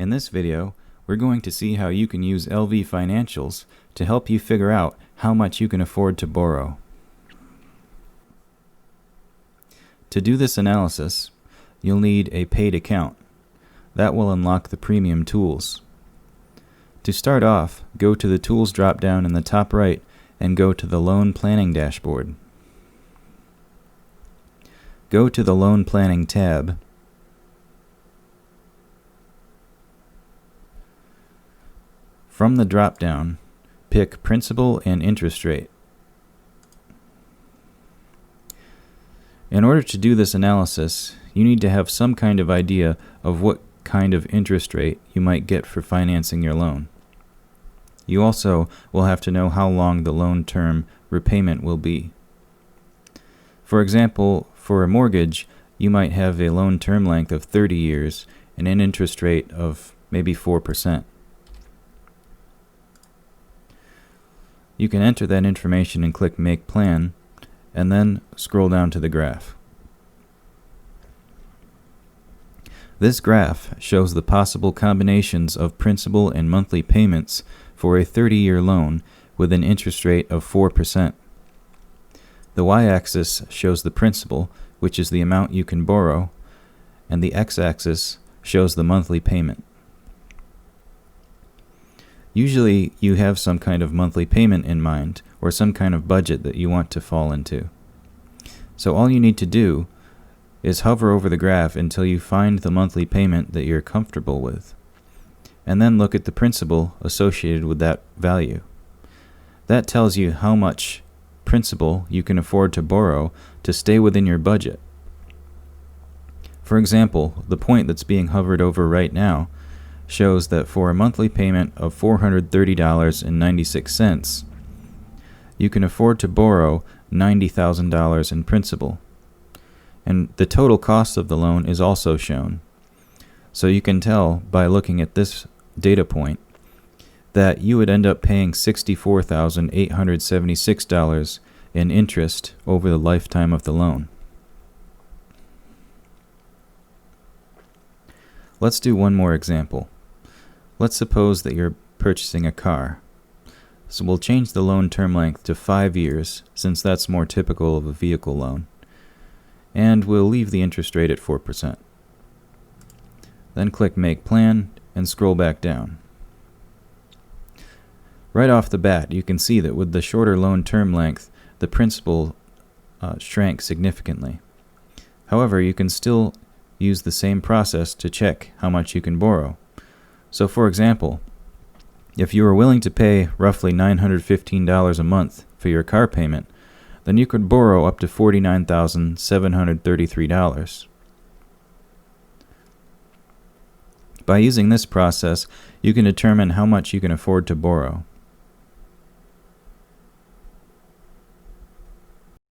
In this video, we're going to see how you can use LV Financials to help you figure out how much you can afford to borrow. To do this analysis, you'll need a paid account. That will unlock the premium tools. To start off, go to the Tools drop-down in the top right and go to the Loan Planning dashboard. Go to the Loan Planning tab. From the drop-down, pick Principal and Interest Rate. In order to do this analysis, you need to have some kind of idea of what kind of interest rate you might get for financing your loan. You also will have to know how long the loan term repayment will be. For example, for a mortgage, you might have a loan term length of 30 years and an interest rate of maybe 4%. You can enter that information and click Make Plan, and then scroll down to the graph. This graph shows the possible combinations of principal and monthly payments for a 30-year loan with an interest rate of 4%. The y-axis shows the principal, which is the amount you can borrow, and the x-axis shows the monthly payment. Usually you have some kind of monthly payment in mind or some kind of budget that you want to fall into. So all you need to do is hover over the graph until you find the monthly payment that you're comfortable with, and then look at the principal associated with that value. That tells you how much principal you can afford to borrow to stay within your budget. For example, the point that's being hovered over right now shows that for a monthly payment of $430.96, you can afford to borrow $90,000 in principal. And the total cost of the loan is also shown. So you can tell by looking at this data point that you would end up paying $64,876 in interest over the lifetime of the loan. Let's do one more example. Let's suppose that you're purchasing a car. So we'll change the loan term length to 5 years, since that's more typical of a vehicle loan. And we'll leave the interest rate at 4%. Then click Make Plan and scroll back down. Right off the bat, you can see that with the shorter loan term length, the principal shrank significantly. However, you can still use the same process to check how much you can borrow. So for example, if you were willing to pay roughly $915 a month for your car payment, then you could borrow up to $49,733. By using this process, you can determine how much you can afford to borrow.